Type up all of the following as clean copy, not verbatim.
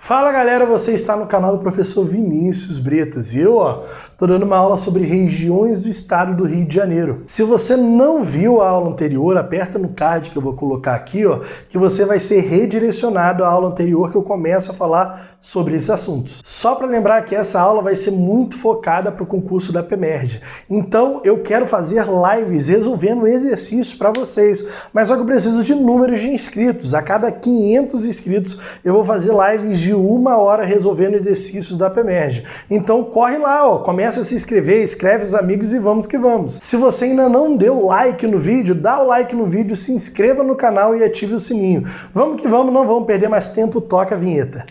Fala galera, você está no canal do professor Vinícius Bretas e eu, tô dando uma aula sobre regiões do estado do Rio de Janeiro. Se você não viu a aula anterior, aperta no card que eu vou colocar aqui, que você vai ser redirecionado à aula anterior que eu começo a falar sobre esses assuntos. Só para lembrar que essa aula vai ser muito focada para o concurso da PEMERG. Então eu quero fazer lives resolvendo exercícios para vocês, mas só que eu preciso de números de inscritos. A cada 500 inscritos eu vou fazer lives de 1 hora resolvendo exercícios da PEMERG. Então corre lá, começa a se inscrever, escreve os amigos e vamos que vamos. Se você ainda não deu like no vídeo, dá o like no vídeo, se inscreva no canal e ative o sininho. Vamos que vamos, não vamos perder mais tempo, toca a vinheta.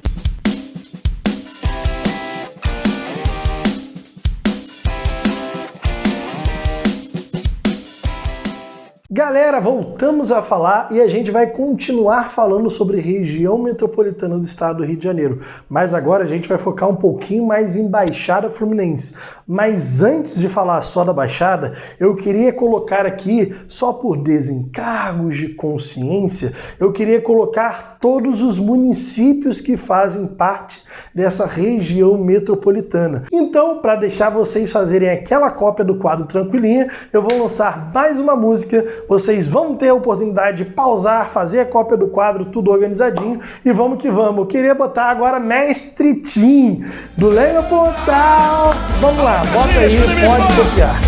Galera, voltamos a falar e a gente vai continuar falando sobre região metropolitana do estado do Rio de Janeiro. Mas agora a gente vai focar um pouquinho mais em Baixada Fluminense. Mas antes de falar só da Baixada, eu queria colocar aqui, só por desencargos de consciência, eu queria colocar todos os municípios que fazem parte dessa região metropolitana. Então, para deixar vocês fazerem aquela cópia do quadro Tranquilinha, eu vou lançar mais uma música. Vocês vão ter a oportunidade de pausar, fazer a cópia do quadro, tudo organizadinho, e vamos que vamos. Eu queria botar agora Mestre Tim, do Lenha Portal. Vamos lá, bota aí, pode copiar.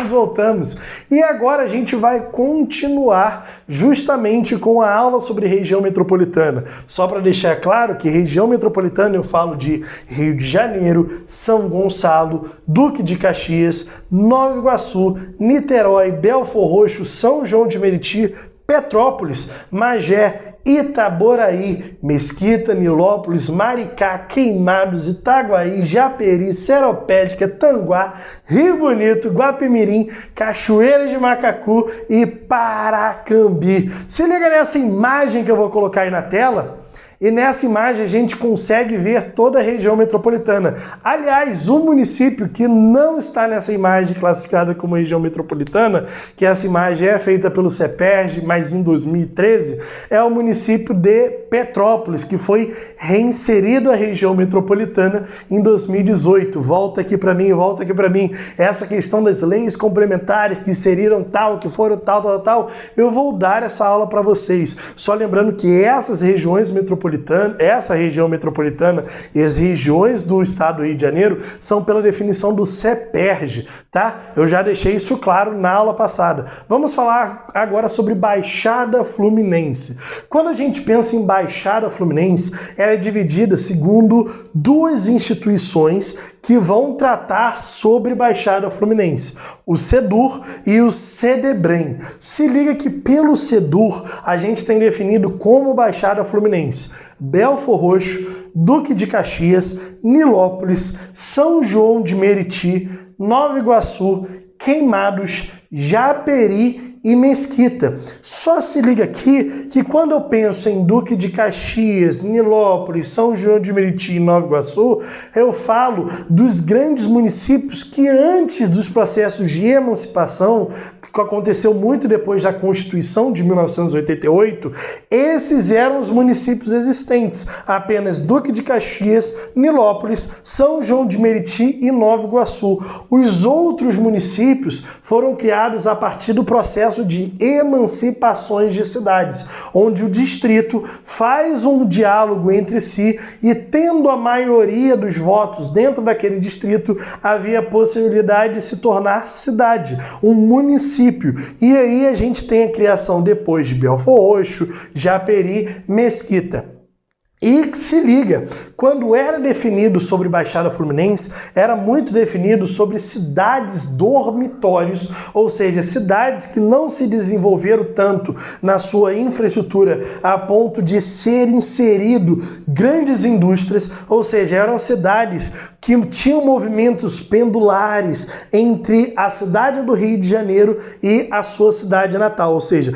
Voltamos. E agora a gente vai continuar justamente com a aula sobre região metropolitana. Só para deixar claro que região metropolitana eu falo de Rio de Janeiro, São Gonçalo, Duque de Caxias, Nova Iguaçu, Niterói, Belford Roxo, São João de Meriti, Petrópolis, Magé, Itaboraí, Mesquita, Nilópolis, Maricá, Queimados, Itaguaí, Japeri, Seropédica, Tanguá, Rio Bonito, Guapimirim, Cachoeira de Macacu e Paracambi. Se liga nessa imagem que eu vou colocar aí na tela. E nessa imagem a gente consegue ver toda a região metropolitana. Aliás, o município que não está nessa imagem classificada como região metropolitana, que essa imagem é feita pelo CEPERJ, mas em 2013, é o município de Petrópolis, que foi reinserido à região metropolitana em 2018. Volta aqui para mim. Essa questão das leis complementares que inseriram tal, que foram tal, eu vou dar essa aula para vocês. Só lembrando que essas regiões metropolitanas, essa região metropolitana e as regiões do estado do Rio de Janeiro são pela definição do CEPERJ, tá? Eu já deixei isso claro na aula passada. Vamos falar agora sobre Baixada Fluminense. Quando a gente pensa em Baixada Fluminense, ela é dividida segundo duas instituições que vão tratar sobre Baixada Fluminense, o SEDUR e o SEDEBREM. Se liga que pelo SEDUR a gente tem definido como Baixada Fluminense Belford Roxo, Duque de Caxias, Nilópolis, São João de Meriti, Nova Iguaçu, Queimados, Japeri e Mesquita. Só se liga aqui que quando eu penso em Duque de Caxias, Nilópolis, São João de Meriti e Nova Iguaçu, eu falo dos grandes municípios que antes dos processos de emancipação, que aconteceu muito depois da Constituição de 1988, esses eram os municípios existentes. Apenas Duque de Caxias, Nilópolis, São João de Meriti e Nova Iguaçu. Os outros municípios foram criados a partir do processo de emancipações de cidades, onde o distrito faz um diálogo entre si e, tendo a maioria dos votos dentro daquele distrito, havia a possibilidade de se tornar cidade, um município. E aí a gente tem a criação depois de Belford Roxo, Japeri, Mesquita. E se liga, quando era definido sobre Baixada Fluminense, era muito definido sobre cidades dormitórios, ou seja, cidades que não se desenvolveram tanto na sua infraestrutura a ponto de ser inserido grandes indústrias, ou seja, eram cidades que tinham movimentos pendulares entre a cidade do Rio de Janeiro e a sua cidade natal, ou seja,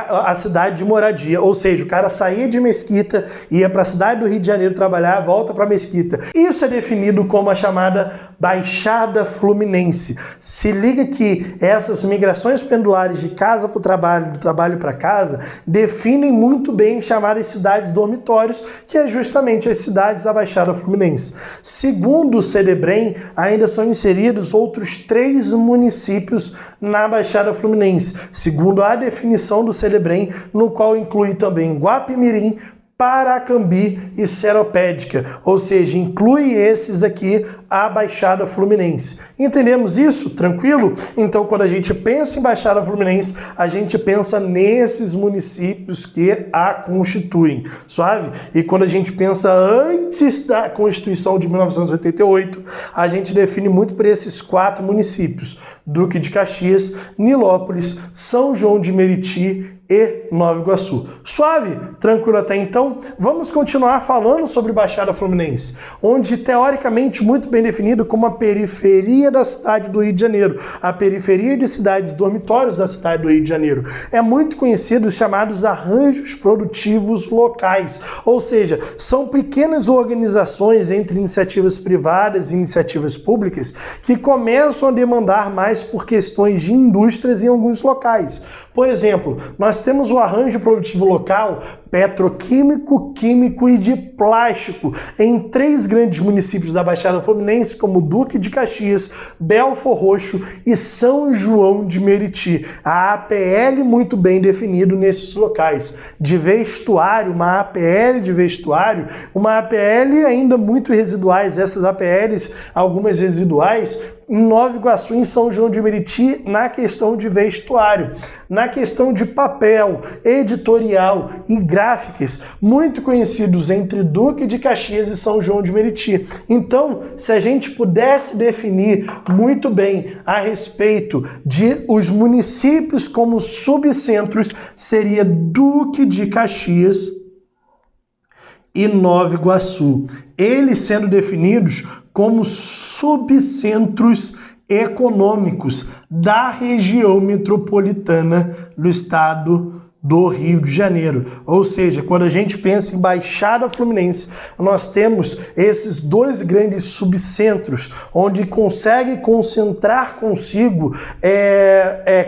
a cidade de moradia. Ou seja, o cara saía de Mesquita, ia para a cidade do Rio de Janeiro trabalhar, volta para Mesquita. Isso é definido como a chamada Baixada Fluminense. Se liga que essas migrações pendulares de casa para o trabalho, do trabalho para casa, definem muito bem chamadas cidades dormitórios, que é justamente as cidades da Baixada Fluminense. Segundo o CDBREM, ainda são inseridos outros 3 municípios na Baixada Fluminense, segundo a definição do CDBREM, no qual inclui também Guapimirim, Paracambi e Seropédica, ou seja, inclui esses aqui a Baixada Fluminense. Entendemos isso? Tranquilo? Então, quando a gente pensa em Baixada Fluminense, a gente pensa nesses municípios que a constituem, suave? E quando a gente pensa antes da Constituição de 1988, a gente define muito por esses 4 municípios: Duque de Caxias, Nilópolis, São João de Meriti e Nova Iguaçu. Suave? Tranquilo até então? Vamos continuar falando sobre Baixada Fluminense, onde teoricamente muito bem definido como a periferia da cidade do Rio de Janeiro, a periferia de cidades dormitórios da cidade do Rio de Janeiro. É muito conhecido os chamados arranjos produtivos locais, ou seja, são pequenas organizações entre iniciativas privadas e iniciativas públicas que começam a demandar mais por questões de indústrias em alguns locais. Por exemplo, nós temos o arranjo produtivo local petroquímico, químico e de plástico em 3 grandes municípios da Baixada Fluminense, como Duque de Caxias, Belfor Roxo e São João de Meriti. A APL muito bem definido nesses locais. De vestuário, uma APL de vestuário, uma APL ainda muito residuais, essas APLs, algumas residuais, em Nova Iguaçu, em São João de Meriti, na questão de vestuário, na questão de papel, editorial e gráficas, muito conhecidos entre Duque de Caxias e São João de Meriti. Então, se a gente pudesse definir muito bem a respeito de os municípios como subcentros, seria Duque de Caxias e Nova Iguaçu, eles sendo definidos como subcentros econômicos da região metropolitana do estado do Rio de Janeiro. Ou seja, quando a gente pensa em Baixada Fluminense, nós temos esses 2 grandes subcentros, onde consegue concentrar consigo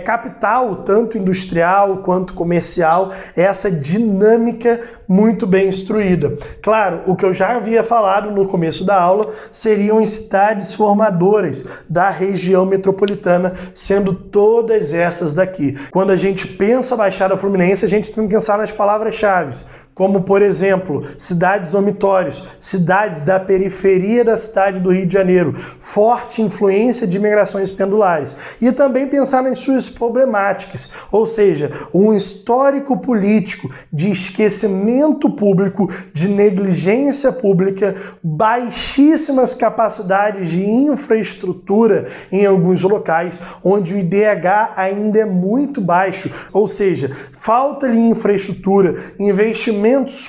capital, tanto industrial quanto comercial, essa dinâmica muito bem instruída. Claro, o que eu já havia falado no começo da aula seriam as cidades formadoras da região metropolitana, sendo todas essas daqui. Quando a gente pensa Baixada Fluminense, a gente tem que pensar nas palavras-chave, como, por exemplo, cidades dormitórios, cidades da periferia da cidade do Rio de Janeiro, forte influência de migrações pendulares. E também pensar nas suas problemáticas, ou seja, um histórico político de esquecimento público, de negligência pública, baixíssimas capacidades de infraestrutura em alguns locais, onde o IDH ainda é muito baixo, ou seja, falta-lhe infraestrutura, investimento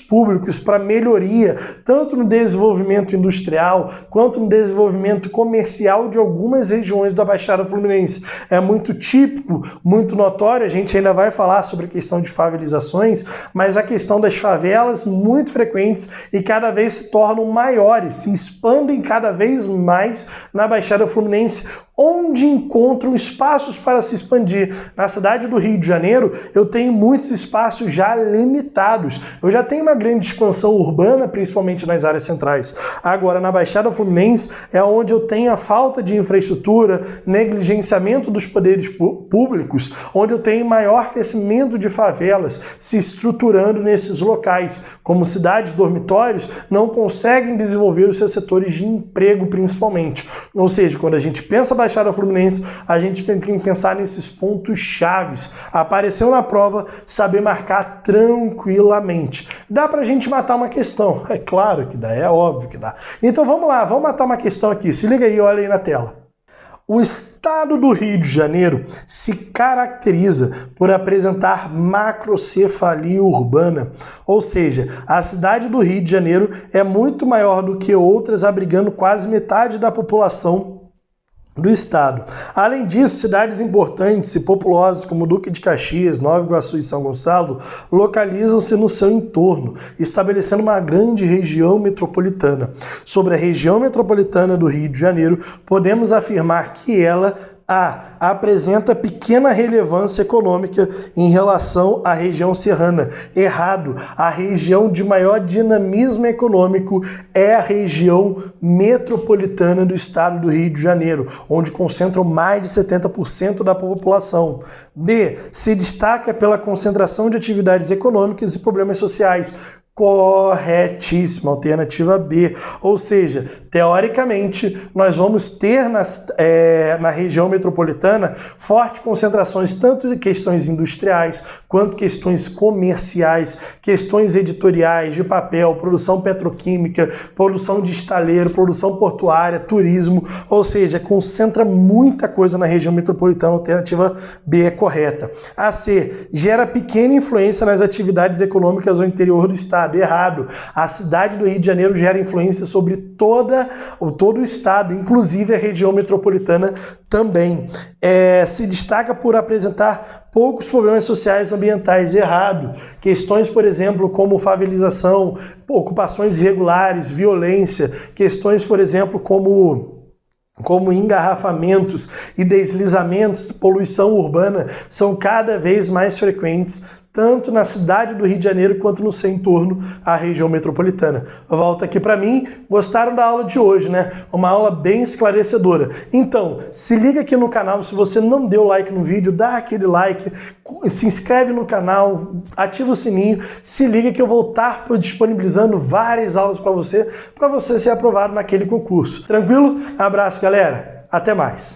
públicos para melhoria, tanto no desenvolvimento industrial, quanto no desenvolvimento comercial de algumas regiões da Baixada Fluminense. É muito típico, muito notório, a gente ainda vai falar sobre a questão de favelizações, mas a questão das favelas muito frequentes e cada vez se tornam maiores, se expandem cada vez mais na Baixada Fluminense, onde encontram espaços para se expandir. Na cidade do Rio de Janeiro, eu tenho muitos espaços já limitados. Eu já tenho uma grande expansão urbana, principalmente nas áreas centrais. Agora, na Baixada Fluminense, é onde eu tenho a falta de infraestrutura, negligenciamento dos poderes públicos, onde eu tenho maior crescimento de favelas se estruturando nesses locais. Como cidades dormitórios, não conseguem desenvolver os seus setores de emprego, principalmente. Ou seja, quando a gente pensa Baixada Fluminense, a gente tem que pensar nesses pontos chaves. Apareceu na prova, saber marcar tranquilamente. Dá pra gente matar uma questão? É claro que dá, é óbvio que dá. Então vamos lá, vamos matar uma questão aqui. Se liga aí, olha aí na tela. O estado do Rio de Janeiro se caracteriza por apresentar macrocefalia urbana, ou seja, a cidade do Rio de Janeiro é muito maior do que outras, abrigando quase metade da população do estado. Além disso, cidades importantes e populosas como Duque de Caxias, Nova Iguaçu e São Gonçalo localizam-se no seu entorno, estabelecendo uma grande região metropolitana. Sobre a região metropolitana do Rio de Janeiro, podemos afirmar que ela apresenta pequena relevância econômica em relação à região serrana. Errado. A região de maior dinamismo econômico é a região metropolitana do estado do Rio de Janeiro, onde concentram mais de 70% da população. B. Se destaca pela concentração de atividades econômicas e problemas sociais. Corretíssimo, alternativa B. Ou seja, teoricamente, nós vamos ter na região metropolitana fortes concentrações tanto de questões industriais, quanto questões comerciais, questões editoriais, de papel, produção petroquímica, produção de estaleiro, produção portuária, turismo, ou seja, concentra muita coisa na região metropolitana, alternativa B é correta. A C, gera pequena influência nas atividades econômicas ao interior do estado. Errado. A cidade do Rio de Janeiro gera influência sobre todo o estado, inclusive a região metropolitana também. Se destaca por apresentar poucos problemas sociais e ambientais. Errado. Questões, por exemplo, como favelização, ocupações irregulares, violência, questões, por exemplo, como engarrafamentos e deslizamentos, poluição urbana, são cada vez mais frequentes, tanto na cidade do Rio de Janeiro quanto no seu entorno, a região metropolitana. Volta aqui para mim, gostaram da aula de hoje, né? Uma aula bem esclarecedora. Então, se liga aqui no canal, se você não deu like no vídeo, dá aquele like, se inscreve no canal, ativa o sininho, se liga que eu vou estar disponibilizando várias aulas para você ser aprovado naquele concurso. Tranquilo? Abraço, galera. Até mais.